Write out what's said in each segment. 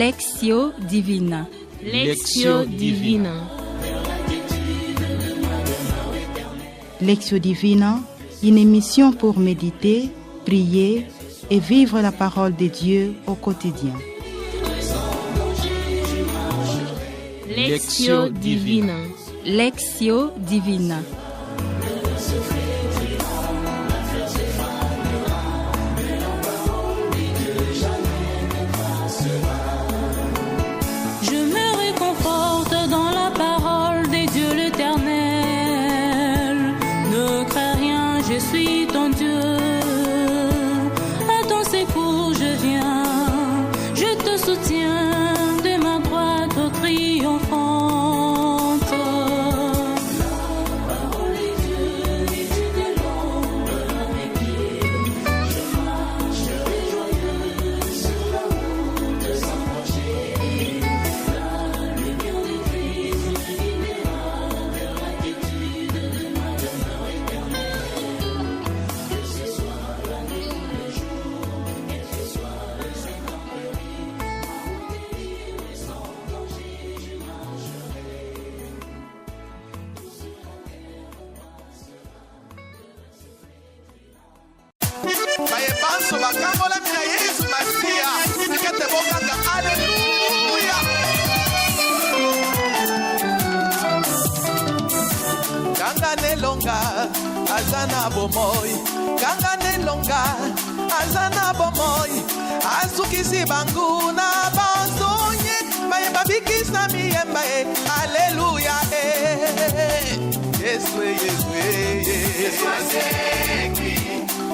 Lectio Divina. Lectio Divina. Lectio Divina, une émission pour méditer, prier et vivre la parole de Dieu au quotidien. Lectio Divina. Lectio Divina. Azana bomoy, kanga nelonga, azana bomoy, azukisi banguna banzonye, baye babikisa miyemba Alléluia Yeswe Yeswe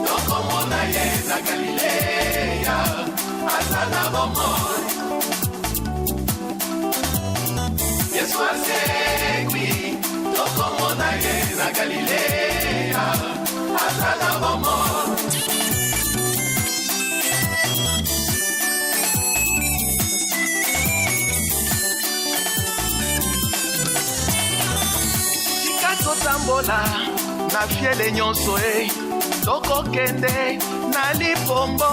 Noko mona yeza Galilea, azana bomoy, Yeswe Noko mona yeza Galilea, azana bomoy. Chikato tambola na fiele nyonso toko kende na lipombo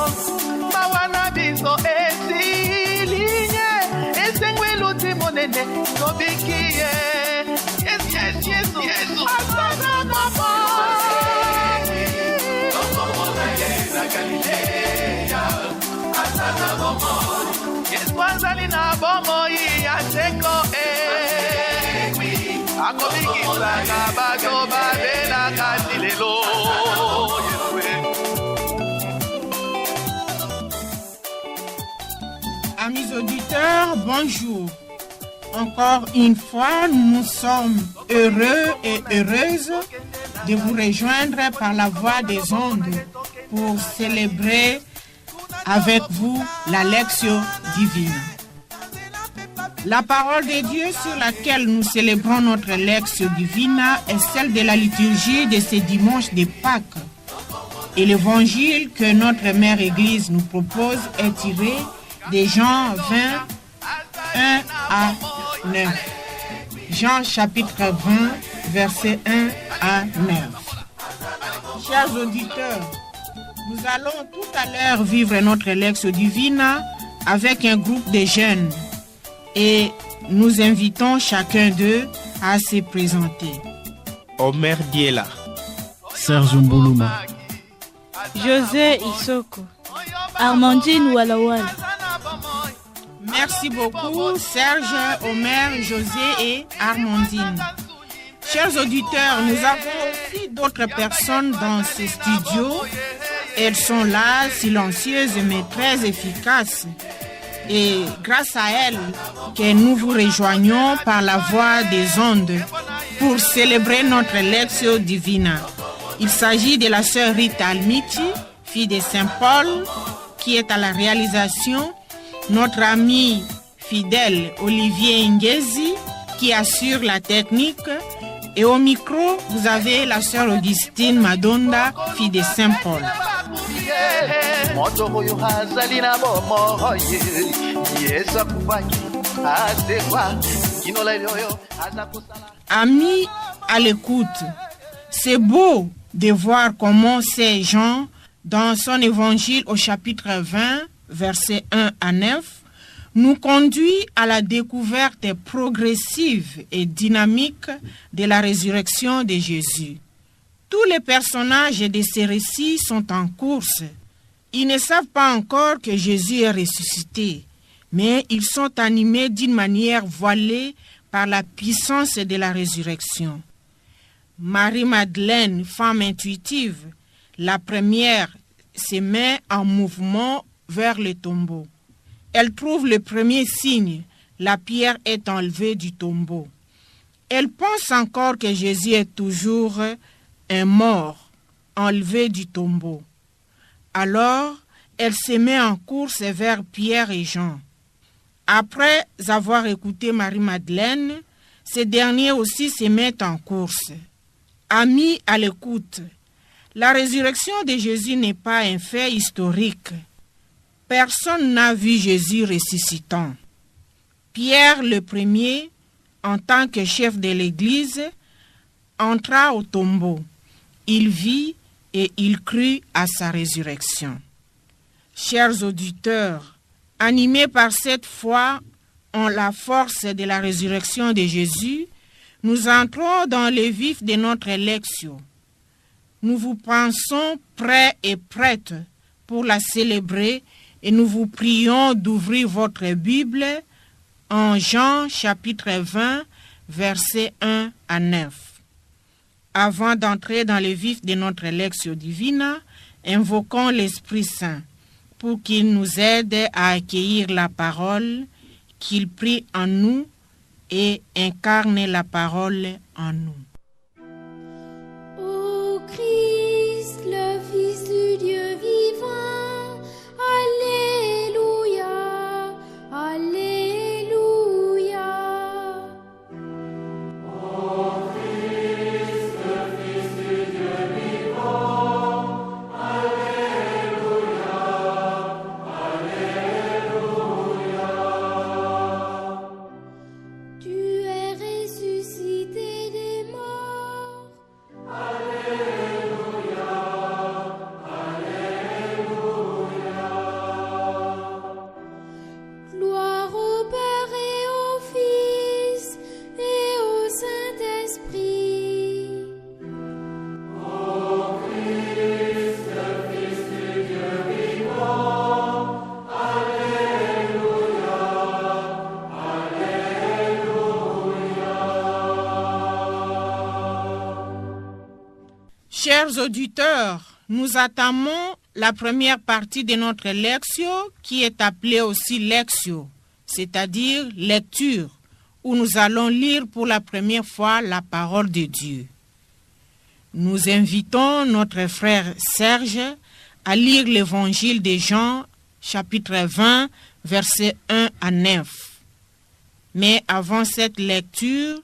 mawana biso esilinye esengweluti monene tobikie Yes. Azana bomoy. Toko mona yeza Galilea, azana bomoy. Yesu azali na bomoy ateko akobikisa kabato babela katilelo. Amis auditeurs, bonjour. Encore une fois, nous sommes heureux et heureuses de vous rejoindre par la voie des ondes pour célébrer avec vous la Lectio Divina. La parole de Dieu sur laquelle nous célébrons notre Lectio Divina est celle de la liturgie de ce dimanche de Pâques. Et l'évangile que notre Mère Église nous propose est tiré de Jean 20, 1 à 9. Jean chapitre 20, versets 1 à 9. Chers auditeurs, nous allons tout à l'heure vivre notre Lectio Divina avec un groupe de jeunes et nous invitons chacun d'eux à se présenter. Omer Diela, Serge Mboulouma, José Isoko, Armandine Walawala. Merci beaucoup, Serge, Omer, José et Armandine. Chers auditeurs, nous avons aussi d'autres personnes dans ce studio. Elles sont là, silencieuses mais très efficaces. Et grâce à elles, que nous vous rejoignons par la voie des ondes pour célébrer notre Lectio Divina. Il s'agit de la sœur Rita Almiti, fille de Saint-Paul, qui est à la réalisation. Notre ami fidèle Olivier Ngezi qui assure la technique. Et au micro, vous avez la sœur Augustine Madonda, fille de Saint-Paul. Amis à l'écoute, c'est beau de voir comment ces gens, dans son évangile au chapitre 20, versets 1 à 9, nous conduit à la découverte progressive et dynamique de la résurrection de Jésus. Tous les personnages de ces récits sont en course. Ils ne savent pas encore que Jésus est ressuscité, mais ils sont animés d'une manière voilée par la puissance de la résurrection. Marie-Madeleine, femme intuitive, la première, se met en mouvement vers le tombeau. Elle trouve le premier signe, la pierre est enlevée du tombeau. Elle pense encore que Jésus est toujours un mort, enlevé du tombeau. Alors, elle se met en course vers Pierre et Jean. Après avoir écouté Marie-Madeleine, ces derniers aussi se mettent en course. Amis à l'écoute, la résurrection de Jésus n'est pas un fait historique. Personne n'a vu Jésus ressuscitant. Pierre le premier, en tant que chef de l'Église, entra au tombeau. Il vit et il crut à sa résurrection. Chers auditeurs, animés par cette foi en la force de la résurrection de Jésus, nous entrons dans le vif de notre lectio. Nous vous pensons prêts et prêtes pour la célébrer et nous vous prions d'ouvrir votre Bible en Jean chapitre 20, versets 1 à 9. Avant d'entrer dans le vif de notre lectio divina, invoquons l'Esprit Saint pour qu'il nous aide à accueillir la parole, qu'il prie en nous et incarne la parole en nous. Ô Christ, le Fils du Dieu vivant, Alléluia, Alléluia. Ô Christ, le Fils du Dieu vivant, Alléluia, Alléluia. Tu es ressuscité des morts. Alléluia, Alléluia. Gloire au Père et au Fils et au Saint-Esprit. Ô Christ, le Fils du Dieu vivant, Alléluia, Alléluia. Chers auditeurs, nous entamons la première partie de notre lectio qui est appelée aussi lectio, c'est-à-dire lecture, où nous allons lire pour la première fois la parole de Dieu. Nous invitons notre frère Serge à lire l'évangile de Jean, chapitre 20, versets 1 à 9. Mais avant cette lecture,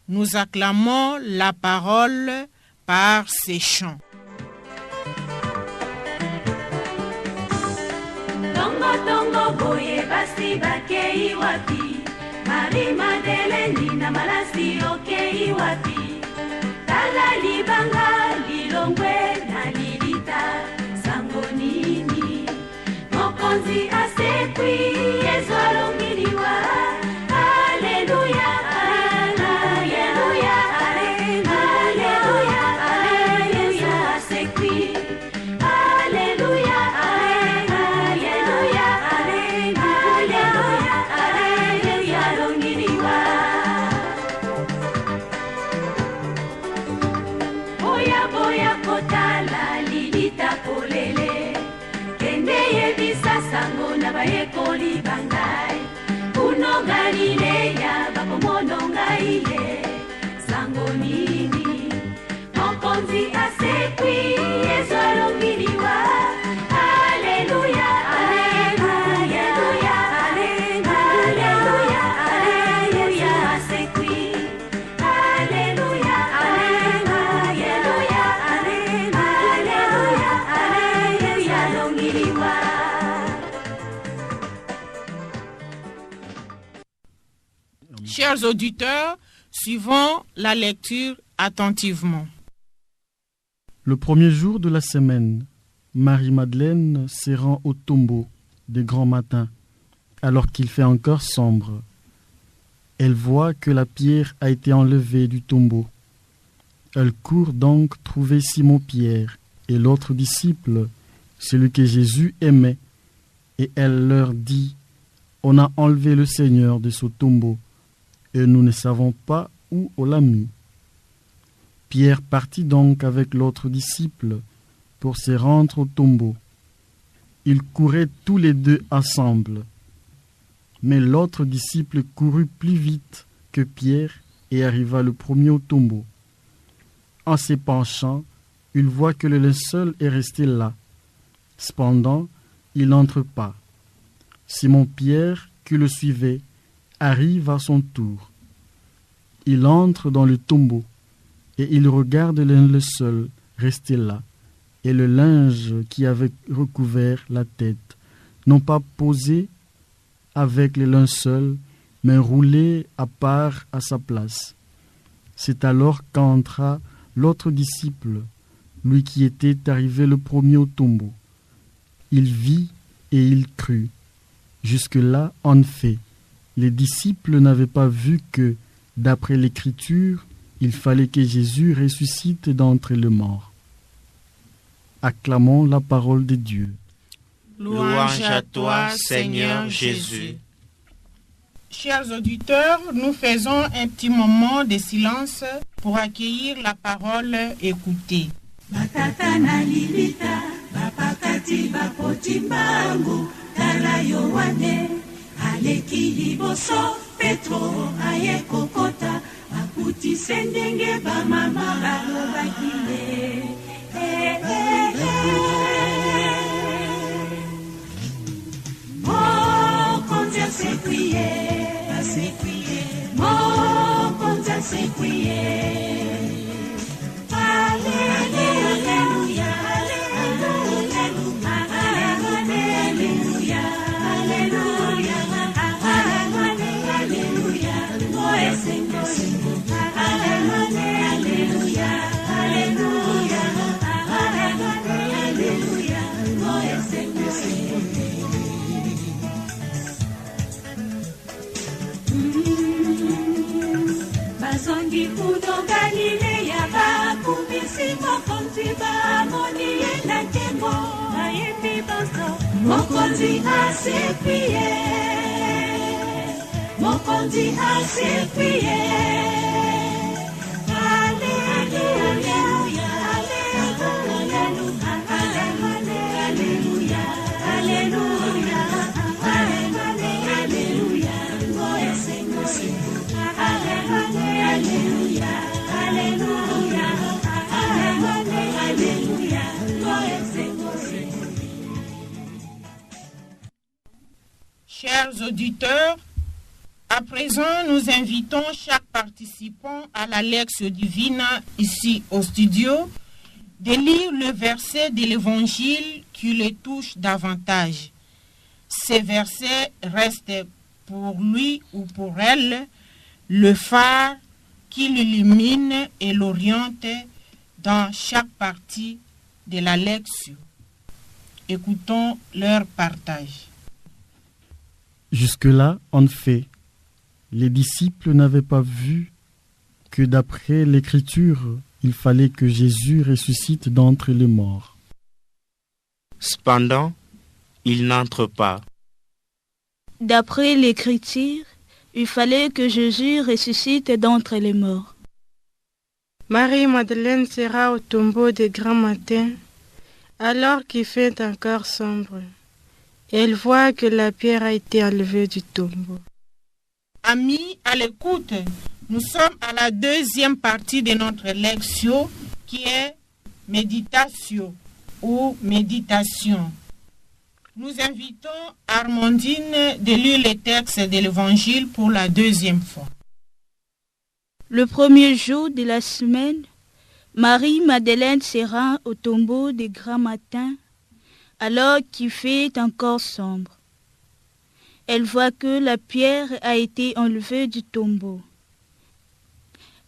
nous acclamons la parole par ces chants. Tongo tongo boye basi bakei wapi, Marie-Madeleine na malasi okei wapi, tala libanga lilongwe na lilita sango nini, mokonzi asekwi Yesu alongiliwa. Alléluia, Alléluia, Alléluia, Alléluia, asekwi. Alléluia, Alléluia, Alléluia, Alléluia, alongiliwa. Boya boya kotala lilita polele, kende yebisa sango na bayekoli bangai, kuno Galileya bakomono ngaile, sango nini, mokonzi asekwi Yesu alongiliwa. Alléluia, Alléluia, Alléluia, Alléluia, asekwi. Alléluia, Alléluia, Alléluia, Alléluia, alongiliwa. Chers auditeurs, suivons la lecture attentivement. Le premier jour de la semaine, Marie-Madeleine se rend au tombeau de grand matin alors qu'il fait encore sombre. Elle voit que la pierre a été enlevée du tombeau. Elle court donc trouver Simon-Pierre et l'autre disciple, celui que Jésus aimait, et elle leur dit: « On a enlevé le Seigneur de ce tombeau, et nous ne savons pas où on l'a mis. » Pierre partit donc avec l'autre disciple pour se rendre au tombeau. Ils couraient tous les deux ensemble. Mais l'autre disciple courut plus vite que Pierre et arriva le premier au tombeau. En se penchant, il voit que le linceul est resté là. Cependant, il n'entre pas. Simon-Pierre, qui le suivait, arrive à son tour. Il entre dans le tombeau et il regarde le linceul resté là et le linge qui avait recouvert la tête, non pas posé avec le linceul, mais roulé à part à sa place. C'est alors qu'entra l'autre disciple, lui qui était arrivé le premier au tombeau. Il vit et il crut. Jusque-là, en fait, les disciples n'avaient pas vu que, d'après l'Écriture, il fallait que Jésus ressuscite d'entre les morts. Acclamons la parole de Dieu. Louange à toi, Seigneur Jésus. Chers auditeurs, nous faisons un petit moment de silence pour accueillir la parole écoutée. Batata na lilita, bapakati bapoti mbangu, tala Yohane, aleki liboso, Petro aye kokota, akuti sendenge ba mama bakile. Mon compte s'est crié, mon compte s'est crié. Basongi kuno Galilea bakumisi mokonzi bamoni yena kemo ayembi baso mokonzi asekwiye Alleluia Alleluia Alleluia Alleluia Ngoye Sengo Alleluia, Alleluia, Alleluia, Chers auditeurs, à présent, nous invitons chaque participant à la Lectio Divina ici au studio de lire le verset de l'Évangile qui le touche davantage. Ces versets restent pour lui ou pour elle le phare qui l'illumine et l'oriente dans chaque partie de la lecture. Écoutons leur partage. Jusque-là, en fait, les disciples n'avaient pas vu que d'après l'Écriture, il fallait que Jésus ressuscite d'entre les morts. Cependant, il n'entre pas. D'après l'Écriture, il fallait que Jésus ressuscite d'entre les morts. Marie-Madeleine sera au tombeau de grand matin, alors qu'il fait encore sombre. Elle voit que la pierre a été enlevée du tombeau. Amis, à l'écoute, nous sommes à la deuxième partie de notre lecture qui est méditation ou méditation. Nous invitons Armandine de lire les textes de l'Évangile pour la deuxième fois. Le premier jour de la semaine, Marie-Madeleine se rend au tombeau de grand matin, alors qu'il fait encore sombre. Elle voit que la pierre a été enlevée du tombeau.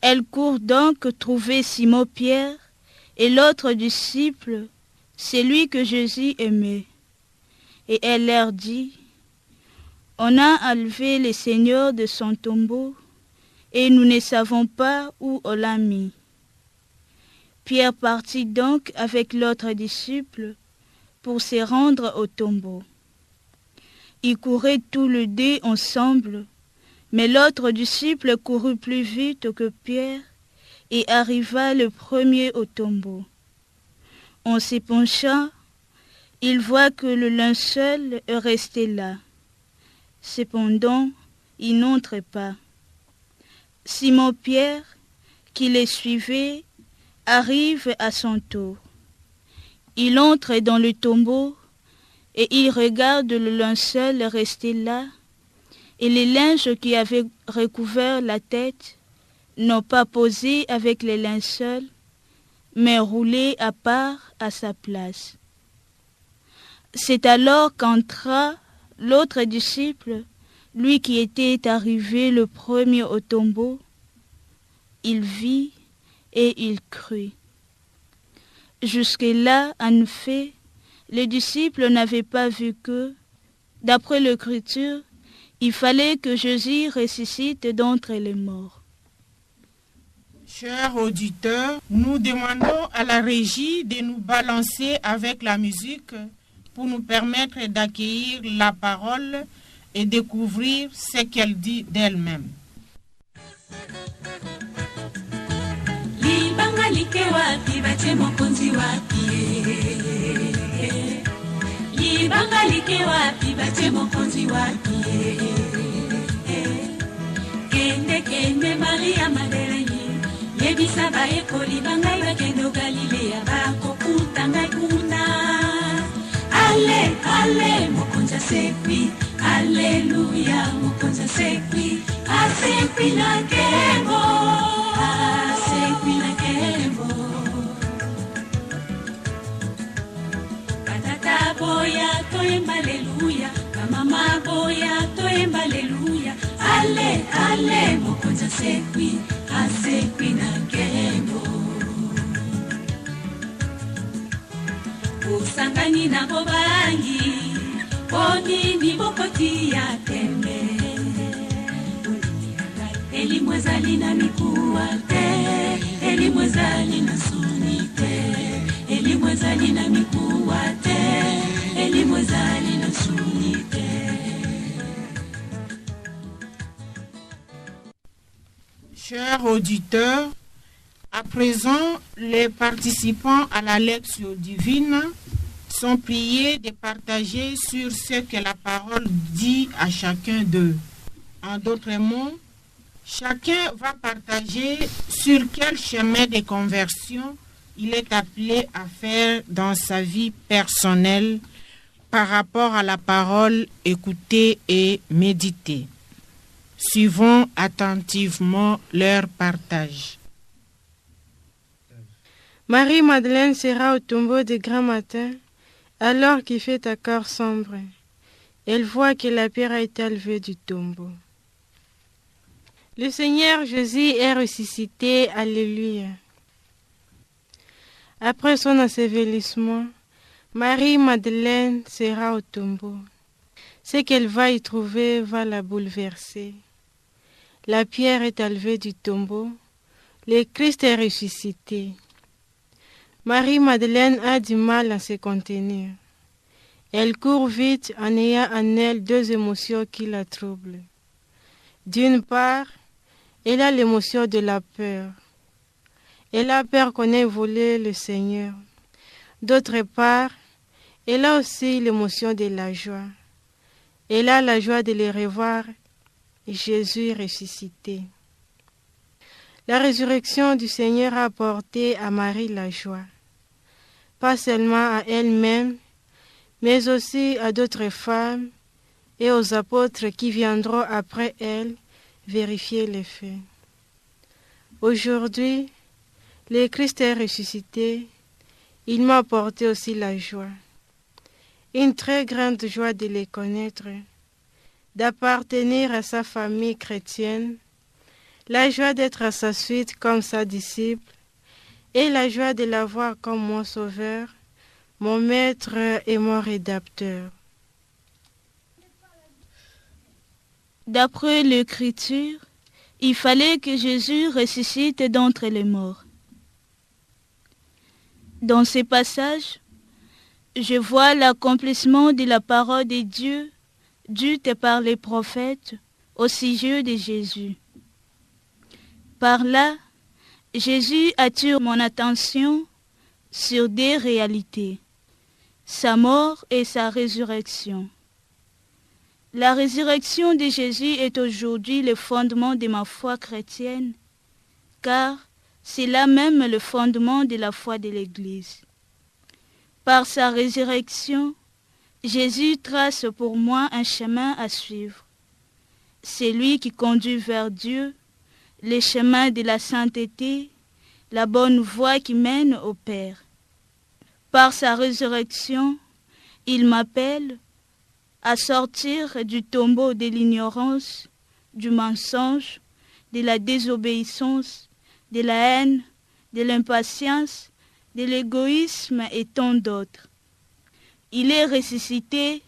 Elle court donc trouver Simon-Pierre et l'autre disciple, celui que Jésus aimait. Et elle leur dit: « On a enlevé le Seigneur de son tombeau et nous ne savons pas où on l'a mis. Pierre partit donc avec l'autre disciple pour se rendre au tombeau. Ils couraient tous les deux ensemble, mais l'autre disciple courut plus vite que Pierre et arriva le premier au tombeau. En se penchant, il voit que le linceul est resté là. Cependant, il n'entre pas. Simon-Pierre, qui les suivait, arrive à son tour. Il entre dans le tombeau et il regarde le linceul resté là et les linges qui avaient recouvert la tête, non pas posés avec les linceuls, mais roulés à part à sa place. C'est alors qu'entra l'autre disciple, lui qui était arrivé le premier au tombeau. Il vit et il crut. Jusque-là, en effet, les disciples n'avaient pas vu que, d'après l'Écriture, il fallait que Jésus ressuscite d'entre les morts. Chers auditeurs, nous demandons à la régie de nous balancer avec la musique pour nous permettre d'accueillir la parole et découvrir ce qu'elle dit d'elle-même. Libanga like wapi bache mokonzi wapi Libanga like wapi bache mokonzi wapi Kende Maria Madeleine Yebisa ba ekoli bangai bakendo Galilea bakokuta ngai kuna Ale mokonzi sekwi Alléluia mokonzi sekwi asekwi na kembo asekwi na kembo Katata boya toemba Alléluia Kamama boya toemba Alléluia Ale mokonzi asekwi na kembo Usangani na bobangi Poni ni bokoti ya tembe Elimwezali na mikuwa te Elimwezali na suni te Elimwezali na mikuwa te Elimwezali na suni te Chers auditeurs, à présent, les participants à la lecture divine sont priés de partager sur ce que la parole dit à chacun d'eux. En d'autres mots, chacun va partager sur quel chemin de conversion il est appelé à faire dans sa vie personnelle par rapport à la parole écoutée et méditée. Suivons attentivement leur partage. Marie-Madeleine sera au tombeau de grand matin, alors qu'il fait encore sombre. Elle voit que la pierre a été enlevée du tombeau. Le Seigneur Jésus est ressuscité, alléluia. Après son ensevelissement, Marie-Madeleine sera au tombeau. Ce qu'elle va y trouver va la bouleverser. La pierre est enlevée du tombeau. Le Christ est ressuscité. Marie-Madeleine a du mal à se contenir. Elle court vite en ayant en elle deux émotions qui la troublent. D'une part, elle a l'émotion de la peur. Elle a peur qu'on ait volé le Seigneur. D'autre part, elle a aussi l'émotion de la joie. Elle a la joie de le revoir, Jésus ressuscité. La résurrection du Seigneur a apporté à Marie la joie, pas seulement à elle-même, mais aussi à d'autres femmes et aux apôtres qui viendront après elle vérifier les faits. Aujourd'hui, le Christ est ressuscité, il m'a apporté aussi la joie, une très grande joie de le connaître, d'appartenir à sa famille chrétienne, la joie d'être à sa suite comme sa disciple, et la joie de l'avoir comme mon sauveur, mon maître et mon rédempteur. D'après l'Écriture, il fallait que Jésus ressuscite d'entre les morts. Dans ces passages, je vois l'accomplissement de la parole de Dieu dite par les prophètes au sujet de Jésus. Par là, Jésus attire mon attention sur des réalités, sa mort et sa résurrection. La résurrection de Jésus est aujourd'hui le fondement de ma foi chrétienne, car c'est là même le fondement de la foi de l'Église. Par sa résurrection, Jésus trace pour moi un chemin à suivre. C'est lui qui conduit vers Dieu, les chemins de la sainteté, la bonne voie qui mène au Père. Par sa résurrection, il m'appelle à sortir du tombeau de l'ignorance, du mensonge, de la désobéissance, de la haine, de l'impatience, de l'égoïsme et tant d'autres. Il est ressuscité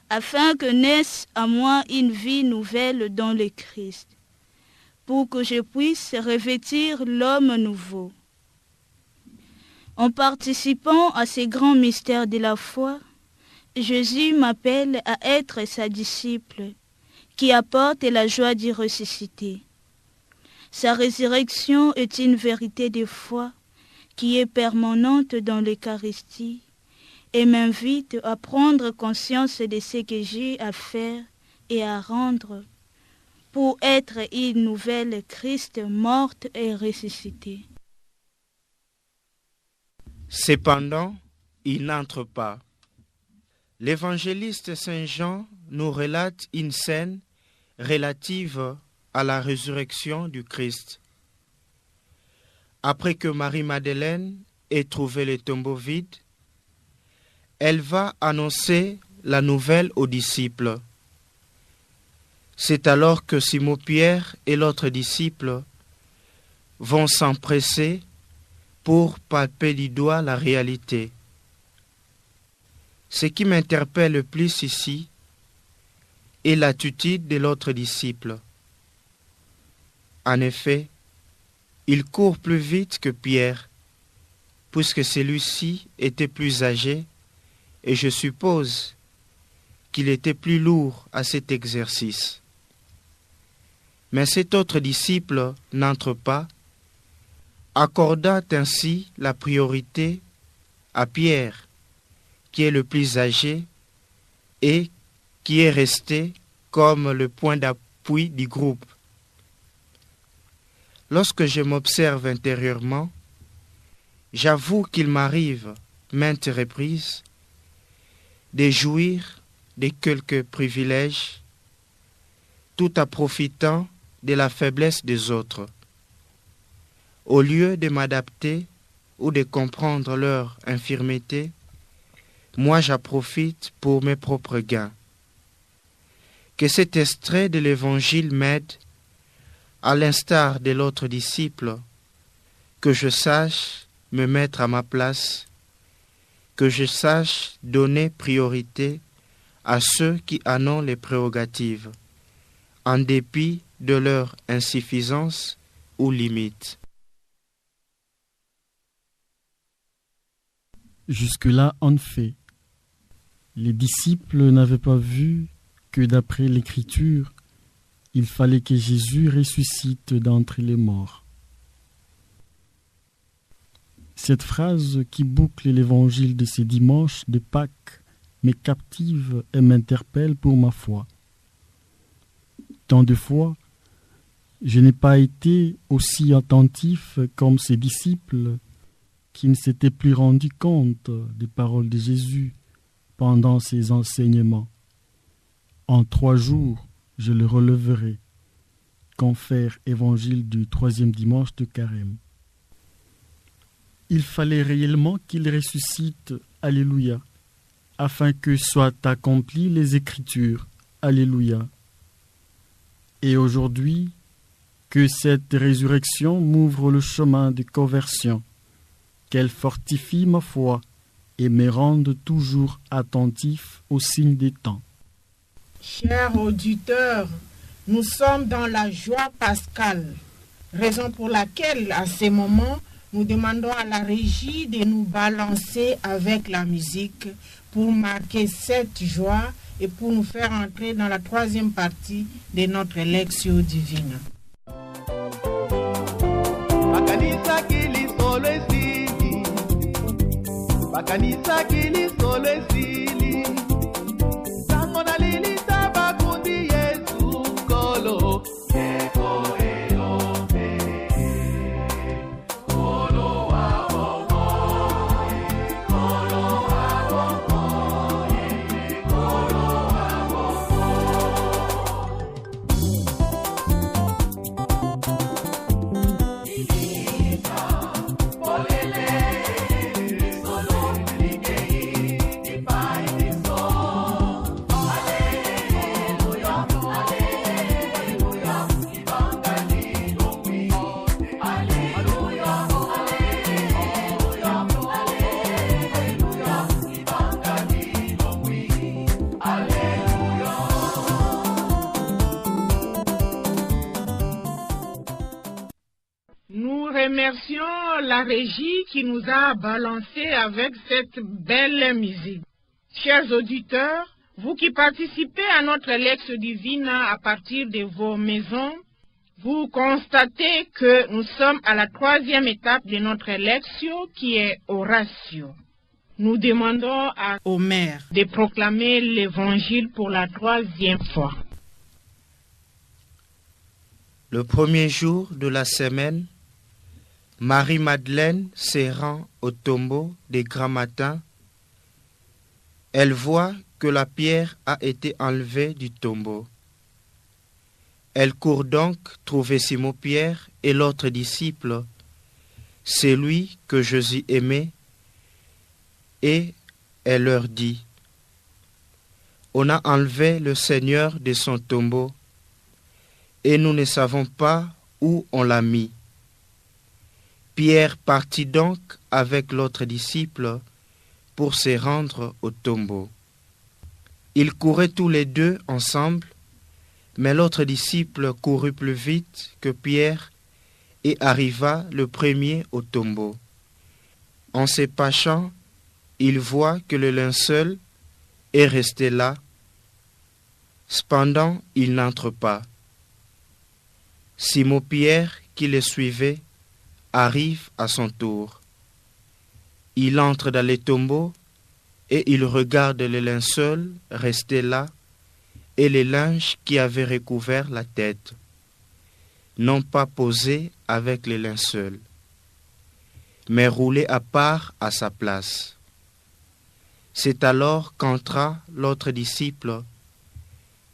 afin que naisse à moi une vie nouvelle dans le Christ, pour que je puisse revêtir l'homme nouveau. En participant à ces grands mystères de la foi, Jésus m'appelle à être sa disciple, qui apporte la joie d'y ressusciter. Sa résurrection est une vérité de foi qui est permanente dans l'Eucharistie et m'invite à prendre conscience de ce que j'ai à faire et à rendre pour être une nouvelle Christ morte et ressuscitée. Cependant, il n'entre pas. L'évangéliste Saint Jean nous relate une scène relative à la résurrection du Christ. Après que Marie-Madeleine ait trouvé le tombeau vide, elle va annoncer la nouvelle aux disciples. C'est alors que Simon-Pierre et l'autre disciple vont s'empresser pour palper du doigt la réalité. Ce qui m'interpelle le plus ici est l'attitude de l'autre disciple. En effet, il court plus vite que Pierre, puisque celui-ci était plus âgé, et je suppose qu'il était plus lourd à cet exercice. Mais cet autre disciple n'entre pas, accordant ainsi la priorité à Pierre, qui est le plus âgé et qui est resté comme le point d'appui du groupe. Lorsque je m'observe intérieurement, j'avoue qu'il m'arrive maintes reprises de jouir de quelques privilèges tout en profitant de la faiblesse des autres. Au lieu de m'adapter ou de comprendre leur infirmité, moi j'en profite pour mes propres gains. Que cet extrait de l'Évangile m'aide, à l'instar de l'autre disciple, que je sache me mettre à ma place, que je sache donner priorité à ceux qui en ont les prérogatives, en dépit de leur insuffisance ou limite. Jusque-là, en fait, les disciples n'avaient pas vu que d'après l'Écriture, il fallait que Jésus ressuscite d'entre les morts. Cette phrase qui boucle l'évangile de ce dimanche de Pâques me captive et m'interpelle pour ma foi. Tant de fois, je n'ai pas été aussi attentif comme ces disciples qui ne s'étaient plus rendus compte des paroles de Jésus pendant ses enseignements. En 3 jours, je le releverai. Confère évangile du 3e dimanche de Carême. Il fallait réellement qu'il ressuscite, Alléluia, afin que soient accomplies les Écritures, Alléluia. Et aujourd'hui, que cette résurrection m'ouvre le chemin de conversion, qu'elle fortifie ma foi et me rende toujours attentif aux signes des temps. Chers auditeurs, Nous sommes dans la joie pascale, raison pour laquelle, à ces moments, nous demandons à la régie de nous balancer avec la musique pour marquer cette joie et pour nous faire entrer dans la troisième partie de notre Lectio Divina. Nous remercions la régie qui nous a balancé avec cette belle musique. Chers auditeurs, vous qui participez à notre Lectio Divina à partir de vos maisons, vous constatez que nous sommes à la troisième étape de notre Lectio qui est Oratio. Nous demandons à Omer de proclamer l'Évangile pour la troisième fois. Le premier jour de la semaine, Marie-Madeleine se rend au tombeau des grands matins. Elle voit que la pierre a été enlevée du tombeau. Elle court donc trouver Simon-Pierre et l'autre disciple, celui que Jésus aimait, et elle leur dit: On a enlevé le Seigneur de son tombeau, et nous ne savons pas où on l'a mis. Pierre partit donc avec l'autre disciple pour se rendre au tombeau. Ils couraient tous les deux ensemble, mais l'autre disciple courut plus vite que Pierre et arriva le premier au tombeau. En se penchant, il voit que le linceul est resté là. Cependant, il n'entre pas. Simon-Pierre, qui le suivait, arrive à son tour. Il entre dans le tombeau et il regarde le linceul resté là et les linges qui avaient recouvert la tête, non pas posés avec le linceul, mais roulés à part à sa place. C'est alors qu'entra l'autre disciple,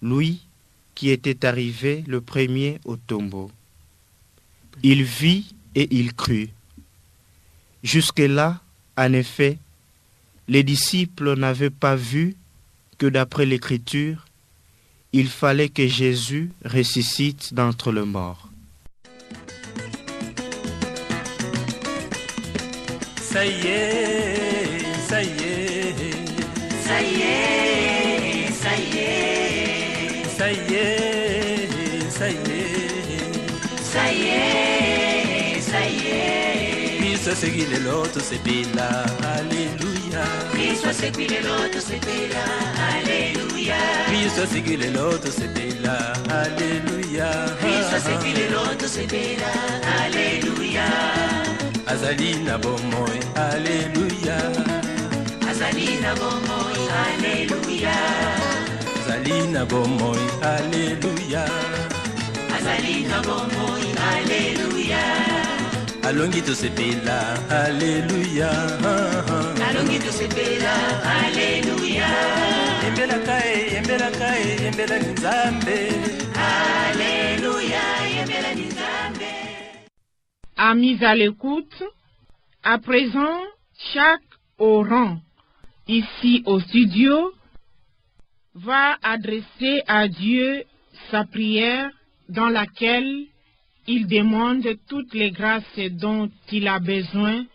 lui qui était arrivé le premier au tombeau. Il vit et il crut. Jusque-là, en effet, les disciples n'avaient pas vu que d'après l'Écriture, il fallait que Jésus ressuscite d'entre les morts. Ça y est, ça y est, ça y est, ça y est, ça y est, ça y est, ça y est, ça y est. Cristo seguile l'autre sepela, alléluia. Cristo seguile l'autre sepela, alléluia. Cristo seguile l'autre sepela, alléluia. Cristo seguile l'autre sepela, alléluia. Azalina bomoi, alléluia. Azalina bomoi, alléluia. Azalina bomoi, alléluia. Azalina bomoi, alléluia. Alongi to sepela, alléluia. Alongi to sepela, alléluia. Yembela kai, yembela nzambe. Alléluia, yembela nzambe. Amis à l'écoute, à présent, chaque orant ici au studio va adresser à Dieu sa prière dans laquelle il demande toutes les grâces dont il a besoin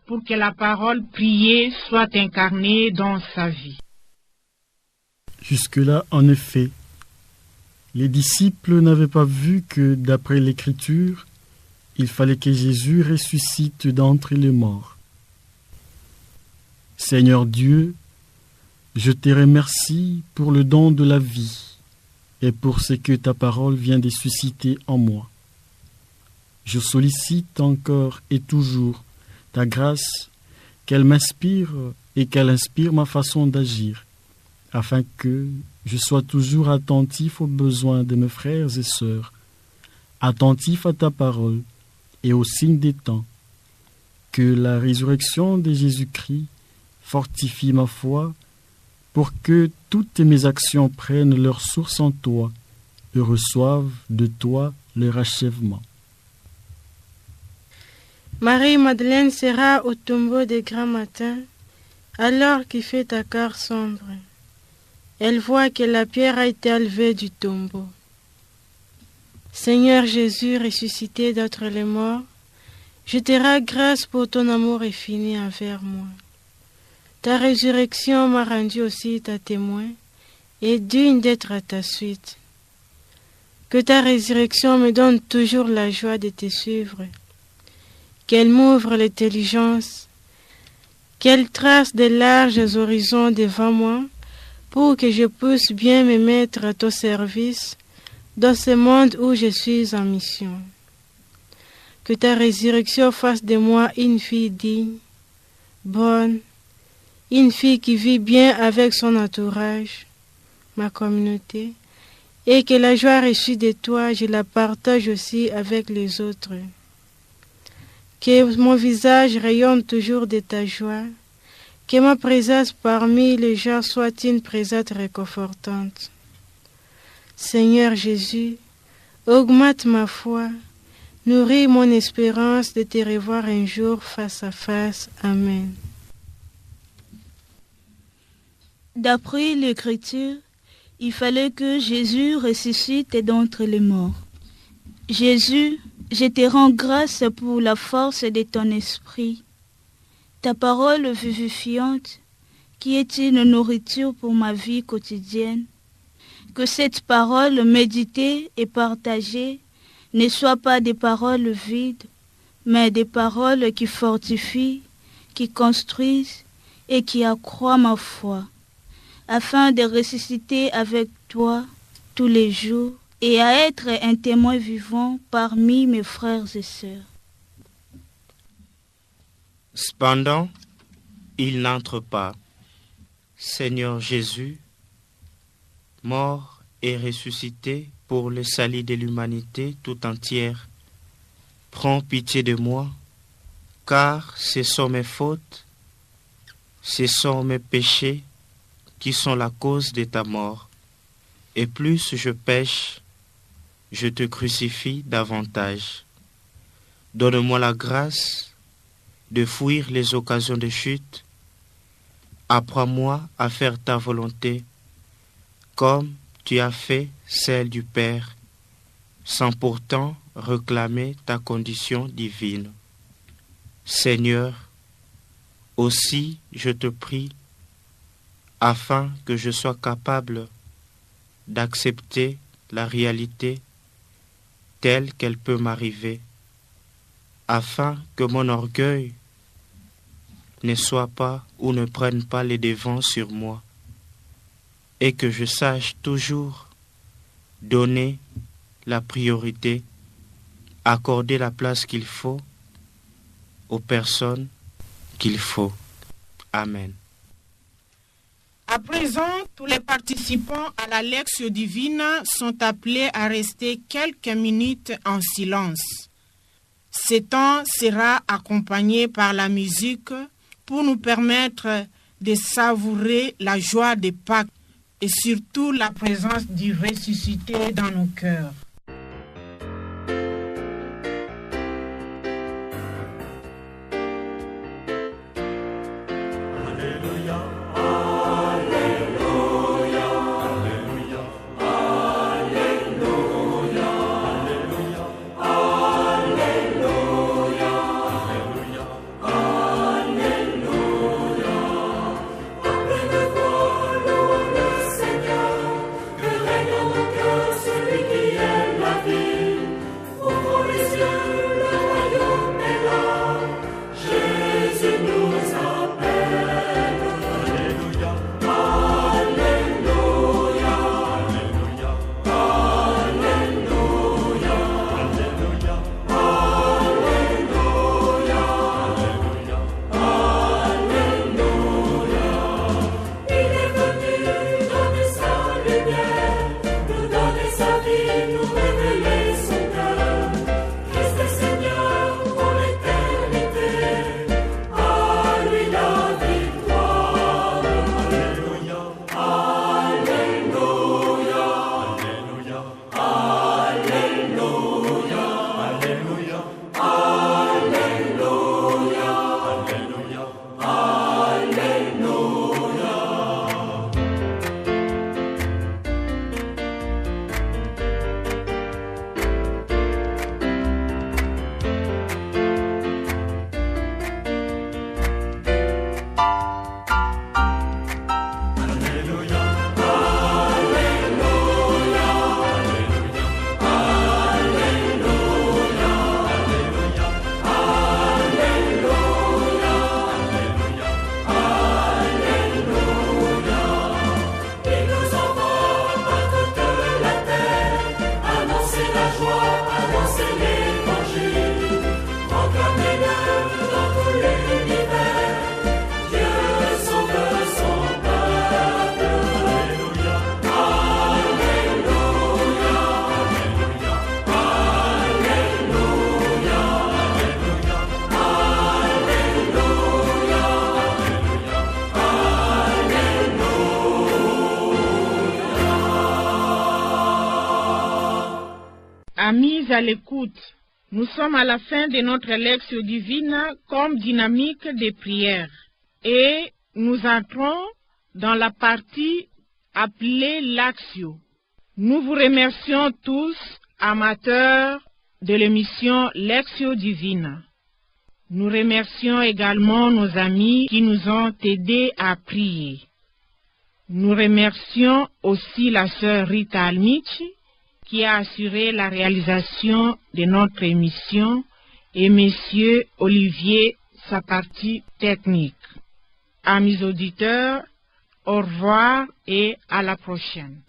pour que la parole priée soit incarnée dans sa vie. Jusque-là, en effet, Les disciples n'avaient pas vu que, d'après l'Écriture, il fallait que Jésus ressuscite d'entre les morts. Seigneur Dieu, je te remercie pour le don de la vie et pour ce que ta parole vient de susciter en moi. Je sollicite encore et toujours ta grâce, qu'elle m'inspire et qu'elle inspire ma façon d'agir, afin que je sois toujours attentif aux besoins de mes frères et sœurs, attentif à ta parole et aux signes des temps. Que la résurrection de Jésus-Christ fortifie ma foi pour que toutes mes actions prennent leur source en toi et reçoivent de toi leur achèvement. Marie-Madeleine sera au tombeau des grands matins, alors qu'il fait encore sombre. Elle voit que la pierre a été enlevée du tombeau. Seigneur Jésus, ressuscité d'entre les morts, je te rends grâce pour ton amour infini envers moi. Ta résurrection m'a rendu aussi ta témoin et digne d'être à ta suite. Que ta résurrection me donne toujours la joie de te suivre, qu'elle m'ouvre l'intelligence, qu'elle trace de larges horizons devant moi pour que je puisse bien me mettre à ton service dans ce monde où je suis en mission. Que ta résurrection fasse de moi une fille digne, bonne, une fille qui vit bien avec son entourage, ma communauté, et que la joie reçue de toi, je la partage aussi avec les autres. Que mon visage rayonne toujours de ta joie, que ma présence parmi les gens soit une présence réconfortante. Seigneur Jésus, augmente ma foi, nourris mon espérance de te revoir un jour face à face. Amen. D'après l'Écriture, il fallait que Jésus ressuscite d'entre les morts. Jésus, je te rends grâce pour la force de ton esprit, ta parole vivifiante qui est une nourriture pour ma vie quotidienne. Que cette parole méditée et partagée ne soit pas des paroles vides, mais des paroles qui fortifient, qui construisent et qui accroissent ma foi, afin de ressusciter avec toi tous les jours et à être un témoin vivant parmi mes frères et sœurs. Cependant, il n'entre pas. Seigneur Jésus, mort et ressuscité pour le salut de l'humanité tout entière, prends pitié de moi, car ce sont mes fautes, ce sont mes péchés qui sont la cause de ta mort. Et plus je pêche, je te crucifie davantage. Donne-moi la grâce de fuir les occasions de chute. Apprends-moi à faire ta volonté, comme tu as fait celle du Père, sans pourtant réclamer ta condition divine. Seigneur, aussi je te prie, afin que je sois capable d'accepter la réalité telle qu'elle peut m'arriver, afin que mon orgueil ne soit pas ou ne prenne pas les devants sur moi, et que je sache toujours donner la priorité, accorder la place qu'il faut aux personnes qu'il faut. Amen. À présent, tous les participants à la Lectio Divina sont appelés à rester quelques minutes en silence. Ce temps sera accompagné par la musique pour nous permettre de savourer la joie de Pâques et surtout la présence du ressuscité dans nos cœurs. Celui amis à l'écoute, nous sommes à la fin de notre Lectio Divina comme dynamique des prières et nous entrons dans la partie appelée l'Actio. Nous vous remercions tous, amateurs de l'émission Lectio Divina. Nous remercions également nos amis qui nous ont aidés à prier. Nous remercions aussi la sœur Rita Almichi qui a assuré la réalisation de notre émission et monsieur Olivier sa partie technique. Amis auditeurs, au revoir et à la prochaine.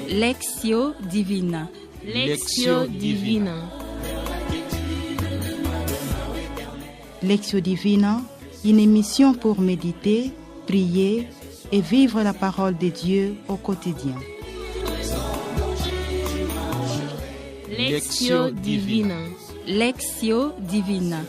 Lectio Divina. Lectio Divina. Lectio Divina, une émission pour méditer, prier et vivre la parole de Dieu au quotidien. Lectio Divina. Lectio Divina.